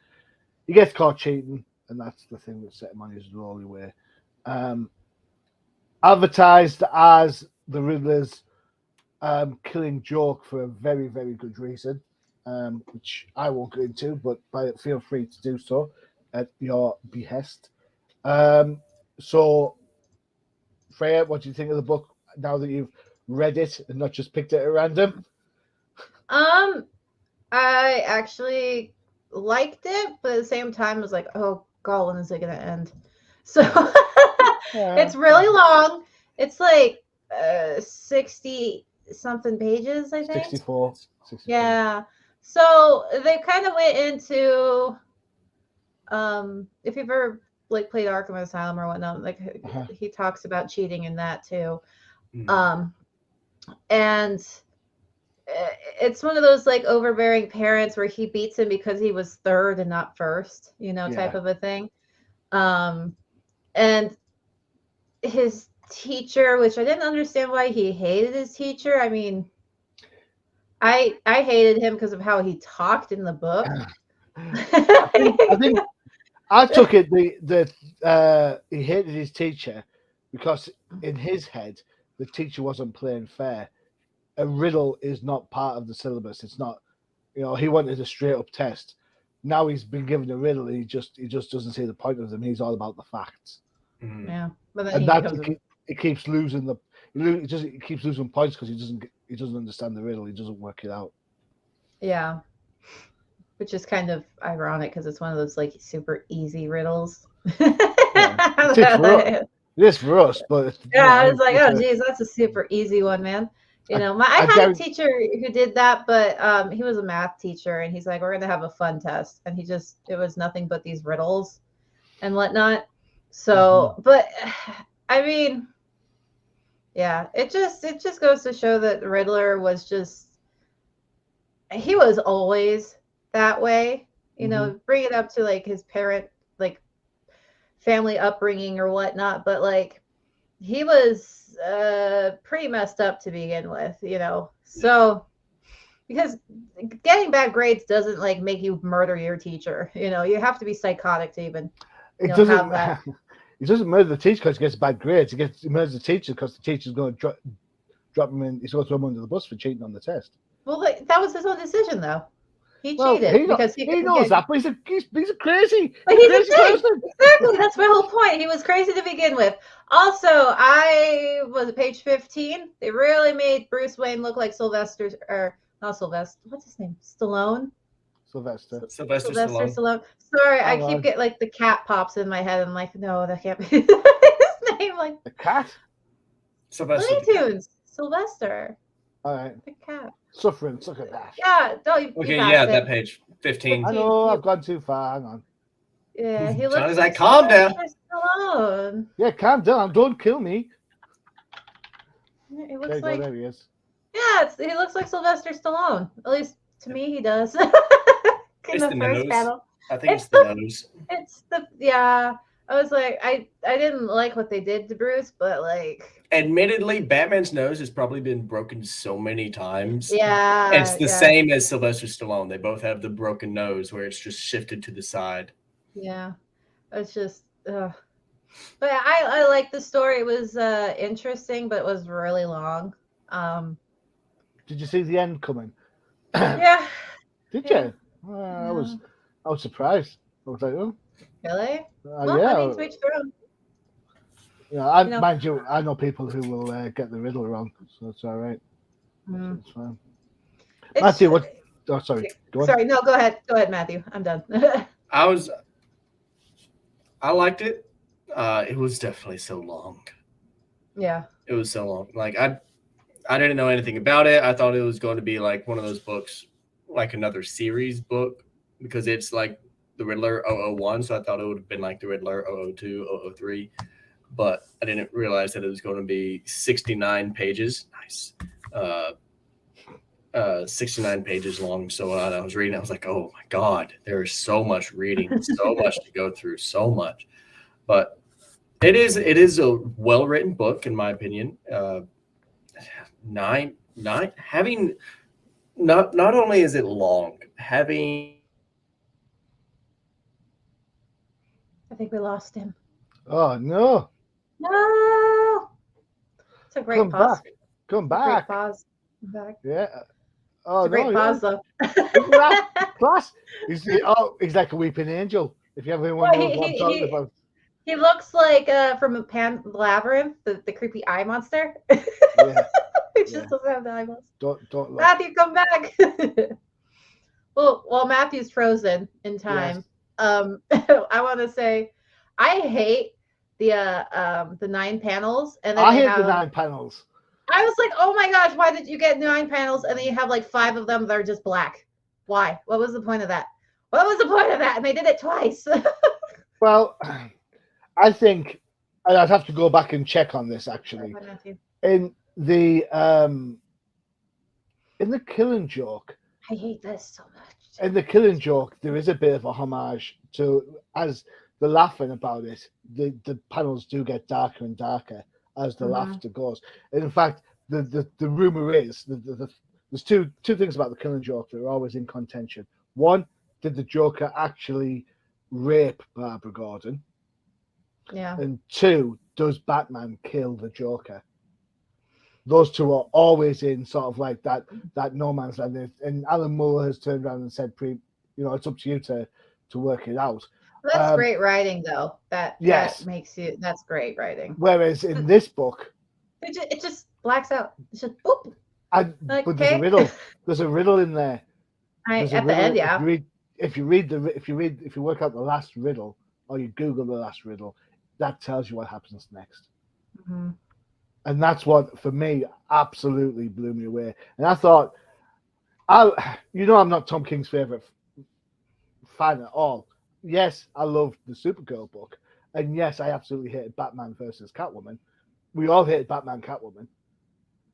He gets caught cheating, and that's the thing that set him on his rolly way. Advertised as the Riddler's killing joke for a very, very good reason, which I won't go into, but feel free to do so at your behest. So, Freya, what do you think of the book now that you've read it and not just picked it at random? I actually liked it, but at the same time was like, oh god, when is it gonna end? So it's really long. It's like 60 something pages, I think. 64. Yeah. So they kind of went into if you've ever like played Arkham Asylum or whatnot, like he talks about cheating in that too. And it's one of those like overbearing parents where he beats him because he was third and not first, type of a thing. And his teacher, which I didn't understand why he hated his teacher. I mean, I hated him because of how he talked in the book. I think I took it that he hated his teacher because in his head the teacher wasn't playing fair. A riddle is not part of the syllabus. It's not, he wanted a straight up test. Now he's been given a riddle and he just doesn't see the point of them. He's all about the facts. Yeah, but then he keeps losing he keeps losing points because he doesn't understand the riddle. He doesn't work it out. Yeah, which is kind of ironic because it's one of those like super easy riddles. It is for us, but I was like, oh geez, that's a super easy one, man. I had a teacher who did that, but he was a math teacher, and he's like, we're gonna have a fun test, and it was nothing but these riddles and whatnot. So, but I mean, Yeah, it just goes to show that Riddler was he was always that way. You know, bring it up to like his parent, like family upbringing or whatnot, but like he was pretty messed up to begin with, you know. So because getting bad grades doesn't like make you murder your teacher, you know. You have to be psychotic to even have that. He doesn't murder the teacher because he gets bad grades. He murders the teacher because the teacher's going to drop him in. He's going to throw him under the bus for cheating on the test. Well, like, that was his own decision, though. He cheated he because he knows that, but he's a crazy. But he's he's a crazy person. Exactly. That's my whole point. He was crazy to begin with. Also, I was page 15. They really made Bruce Wayne look like Sylvester, or not Sylvester. What's his name? Stallone. Sylvester Stallone. Sorry, I keep getting like the cat pops in my head. I'm like, no, that can't be his name. Like the cat. Sylvester. Looney Tunes. Sylvester. All right. The cat. Suffering, look at that. Yeah. That page 15. I know I've gone too far. Hang on. Yeah, he looks Johnny's like, calm down. Stallone. Yeah, calm down. Don't kill me. It looks like. There he is. Yeah, he looks like Sylvester Stallone. At least to me, he does. It's the first panel. I think it's the nose. It's the I was like, I didn't like what they did to Bruce, but like, admittedly, Batman's nose has probably been broken so many times. Yeah, it's the same as Sylvester Stallone. They both have the broken nose where it's just shifted to the side. Yeah, it's just. But I like the story. It was interesting, but it was really long. Did you see the end coming? Yeah. Did you? I was surprised. I was like, oh. Really? Well, yeah. I mean, to each their own. Yeah, mind you, I know people who will get the riddle wrong, so it's all right. So it's fine. Matthew, what? Oh, sorry. Go ahead. Go ahead, Matthew. I'm done. I liked it. It was definitely so long. Yeah. It was so long. Like I didn't know anything about it. I thought it was going to be like one of those books, like another series book, because it's like the Riddler 001. So I thought it would have been like the Riddler 002, 003. But I didn't realize that it was going to be 69 pages. Nice. 69 pages long. So when I was reading, I was like, oh my God, there is so much reading, so much to go through, so much. But it is a well-written book, in my opinion. Having not only is it long, having. I think we lost him. Oh no! No, it's a great pause. Come back. Great pause. Back. Yeah. Oh, it's a great pause though. Plus, he's like a weeping angel. If you ever knows what I'm talking about. He looks like from a Pan Labyrinth, the creepy eye monster. Yeah. He just doesn't have the eyeballs. Don't look. Matthew, come back. Well, Matthew's frozen in time. Yes. I want to say, I hate the 9 panels, and then I hate the 9 panels. I was like, oh my gosh, why did you get 9 panels and then you have like 5 of them that are just black? Why? What was the point of that? And they did it twice. Well, I think I'd have to go back and check on this actually. In the Killing Joke. I hate this so much. In the Killing Joke, there is a bit of a homage to, as they're laughing about it, the panels do get darker and darker as the laughter goes. And in fact, the rumor is there's two things about the Killing Joke that are always in contention. One, did the Joker actually rape Barbara Gordon? Yeah. And 2, does Batman kill the Joker? Those two are always in sort of like that no man's land. And Alan Moore has turned around and said, it's up to you to work it out. That's great writing, though. That makes you. That's great writing. Whereas in this book, it just blacks out. It's just boop. But there's a riddle. There's a riddle in there. At the end, yeah. If you work out the last riddle, or you Google the last riddle, that tells you what happens next. Mm-hmm. And that's what, for me, absolutely blew me away. And I thought, I'm not Tom King's favorite fan at all. Yes, I loved the Supergirl book, and yes, I absolutely hated Batman versus Catwoman. we all hated Batman Catwoman.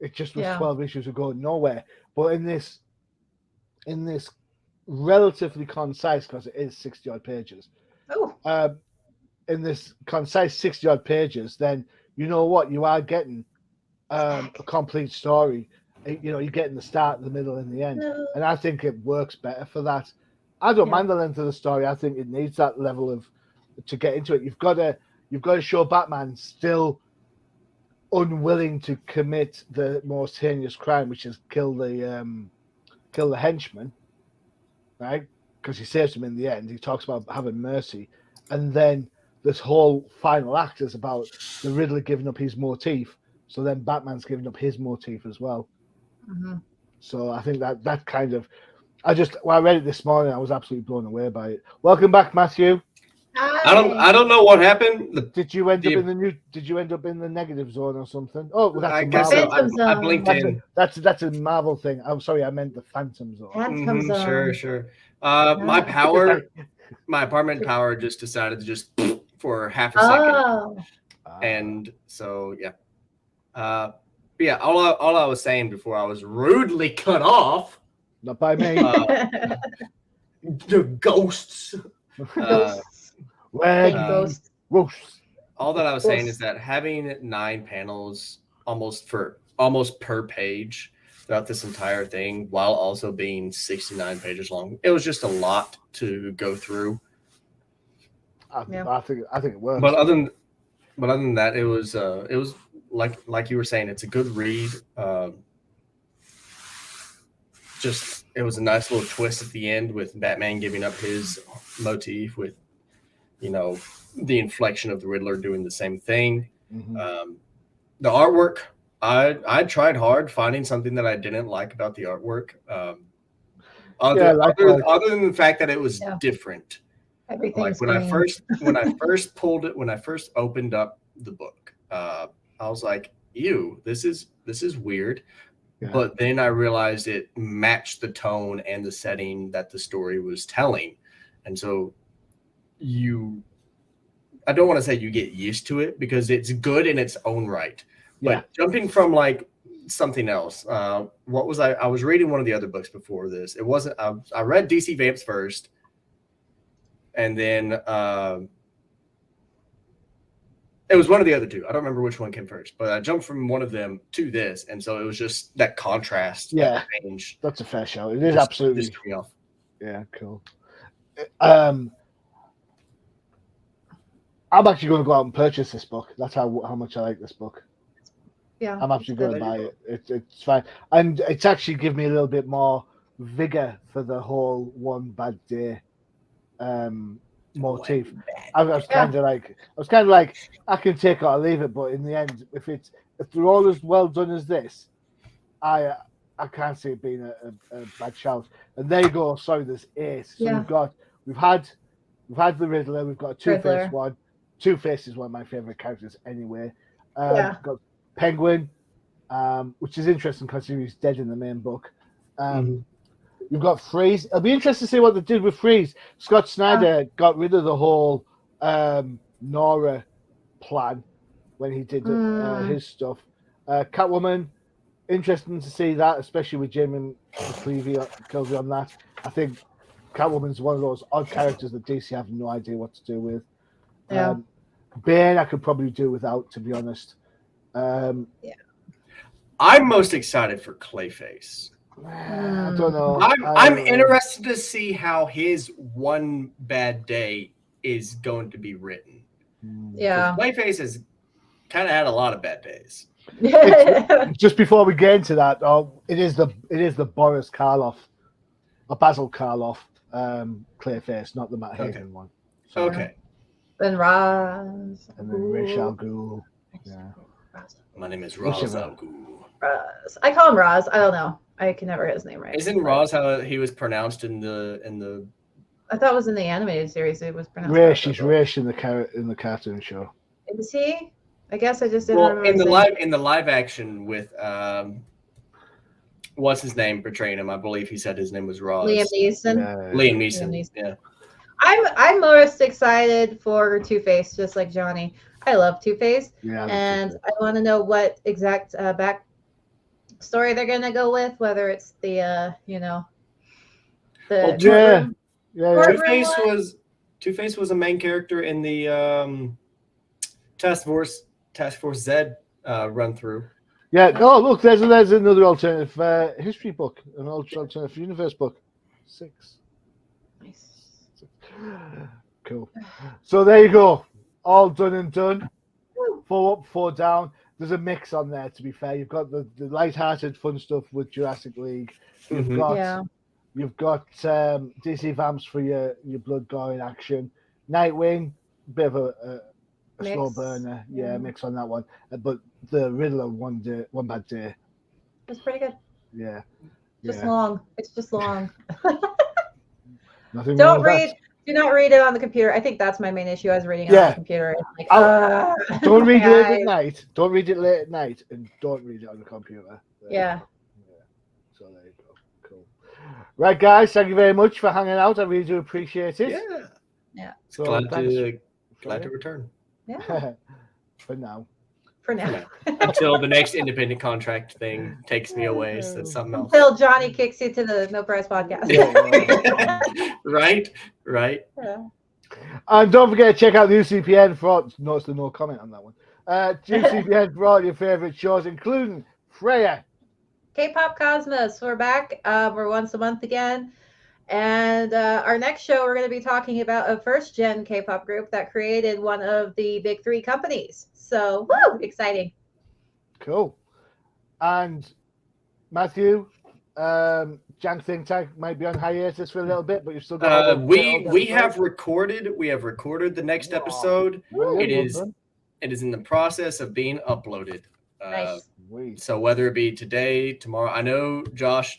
It just was Yeah. 12 issues of going nowhere. But in this relatively concise, because it is 60 odd pages, Oh, in this concise 60 odd pages, then you know what? You are getting a complete story. You're getting the start, the middle, and the end. no. And I think it works better for that. I don't Yeah. mind the length of the story. I think it needs that level of to get into it. You've got to show Batman still unwilling to commit the most heinous crime, which is kill the henchman, right? Because he saves him in the end. He talks about having mercy, and then this whole final act is about the Riddler giving up his motif. So then Batman's giving up his motif as well. Mm-hmm. So I think that kind of, when I read it this morning, I was absolutely blown away by it. Welcome back, Matthew. Hi. I don't know what happened. Did you end up in the negative zone or something? Oh, well, that's I a guess Marvel. so. Phantom I Zone. blinked in. That's a Marvel thing. I'm sorry, I meant the Phantom Zone. Phantom Zone. Sure. My apartment power just decided to just for half a second, Oh, and so yeah. But yeah, all I was saying before I was rudely cut off. Not by me. The ghosts. ghosts. Red Big ghosts. roast. All that I was saying is that having 9 panels almost per page throughout this entire thing, while also being 69 pages long, it was just a lot to go through. I think it works. But other than that, it was like you were saying, it's a good read. It was a nice little twist at the end with Batman giving up his motif with, the inflection of the Riddler doing the same thing. Mm-hmm. The artwork, I tried hard finding something that I didn't like about the artwork. Other than the fact that it was different. Everything's when I first opened up the book, I was like, ew, this is weird. Yeah. But then I realized it matched the tone and the setting that the story was telling. And so I don't want to say you get used to it because it's good in its own right. Yeah. But jumping from like something else, what was I was reading one of the other books before this. It wasn't, I read DC Vamps first. And then it was one of the other two. I don't remember which one came first, but I jumped from one of them to this. And so it was just that contrast. Yeah. That change. That's a fair show. It is absolutely. Just threw me off. Yeah, cool. I'm actually going to go out and purchase this book. That's how much I like this book. Yeah. I'm actually going to buy it. It's fine. And it's actually given me a little bit more vigor for the whole one bad day motif. I was kind of like, I can take it or leave it, but in the end, if they're all as well done as this, I can't see it being a bad shout. And there you go. Sorry, there's 8. So we've had the Riddler. We've got a Two-Face one. Two-Face is one of my favorite characters anyway. We've got Penguin, which is interesting because he's dead in the main book. You've got Freeze. It'll be interesting to see what they did with Freeze. Scott Snyder got rid of the whole Nora plan when he did his stuff. Catwoman, interesting to see that, especially with Jamie McClevey on that. I think Catwoman's one of those odd characters that DC have no idea what to do with. Bane, I could probably do without, to be honest. I'm most excited for Clayface. I don't know. I'm interested to see how his one bad day is going to be written. Yeah, Clayface has kind of had a lot of bad days. Just before we get into that, it is the Boris Karloff, or Basil Karloff Clayface, not the Matt Hagen one. So, okay. Then Raz. And then Ra's al Ghul. Yeah. My name is Raz al Ghul. Raz. I call him Raz. I don't know. I can never get his name right. Isn't Raz how he was pronounced in the? I thought it was in the animated series. It was pronounced. He's Rash in the cartoon show. Is he? I guess I just didn't remember. In the live action with what's his name portraying him? I believe he said his name was Raz. Liam Neeson. Yeah. Liam Neeson. Yeah. I'm most excited for Two-Face, just like Johnny. I love Two-Face, Yeah, I love and Two-Face. I want to know what exact back story they're gonna go with. Whether it's the Well, Yeah. courtroom Two-Face was a main character in the Task Force Z run through. Yeah. Oh, look, there's another alternative history book, an alternative universe book. 6. Nice. Cool. So there you go. All done and done. 4 up, 4 down. There's a mix on there, to be fair. You've got the light-hearted fun stuff with Jurassic League. You've got DC Vamps for your blood going action. Nightwing, bit of a slow burner. Yeah, mix on that one. But the Riddler one bad day. It's pretty good. Yeah. Just long. It's just long. Nothing Don't wrong with read. that. Do not read it on the computer. I think that's my main issue. I was reading it on the computer. It's like, don't read it late at night. Don't read it late at night, and don't read it on the computer. Yeah. So there you go. Cool. Right, guys. Thank you very much for hanging out. I really do appreciate it. Yeah. So glad to return. Yeah. For now. Until the next independent contract thing takes me away. So that's something else. Until Johnny kicks you to the No Price podcast. Right. Yeah. And don't forget to check out the UCPN for notice the no comment on that one. UCPN for all your favorite shows, including Freya. K-pop Cosmos. We're back. We're once a month again. And our next show, we're going to be talking about a first-gen K-pop group that created one of the big 3 companies. So, woo, exciting. Cool. And Matthew, Jank Think Tank might be on hiatus for a little bit, but you've still got. We have recorded the next episode. It is in the process of being uploaded. Nice. So whether it be today, tomorrow, I know Josh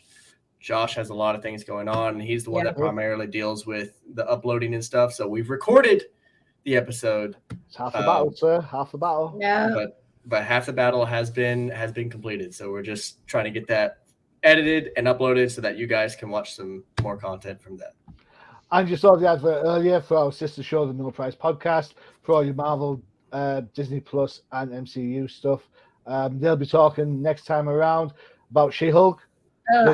has a lot of things going on, and he's the one that primarily deals with the uploading and stuff. So we've recorded the episode. It's half the battle, sir. Half the battle. Yeah. But half the battle has been completed. So we're just trying to get that edited and uploaded so that you guys can watch some more content from that. And you saw the advert earlier for our sister show, the No Price Podcast, for all your Marvel, Disney Plus, and MCU stuff. They'll be talking next time around about She-Hulk. I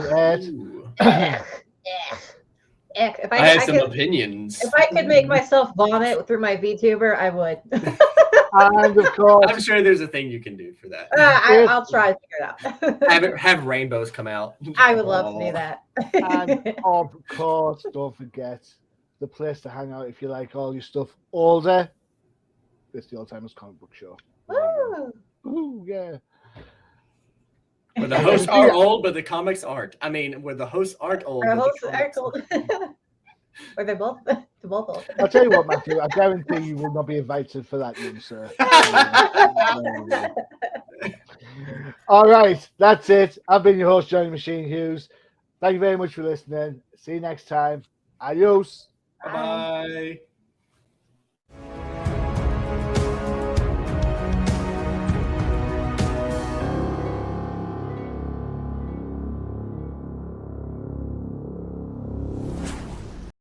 have some opinions. If I could make myself vomit through my VTuber, I would. And of course, I'm sure there's a thing you can do for that. I'll try to figure it out. have rainbows come out. I would love to do that. And of course, don't forget the place to hang out if you like all your stuff older. It's the Old Timers Comic Book Show. Woo! Ooh, yeah. Where the hosts are old, but the comics aren't. I mean, where the hosts aren't old. Our hosts aren't old. Or they're both old. I'll tell you what, Matthew, I guarantee you will not be invited for that, young sir. All right, that's it. I've been your host, Johnny Machine Hughes. Thank you very much for listening. See you next time. Adios. Bye.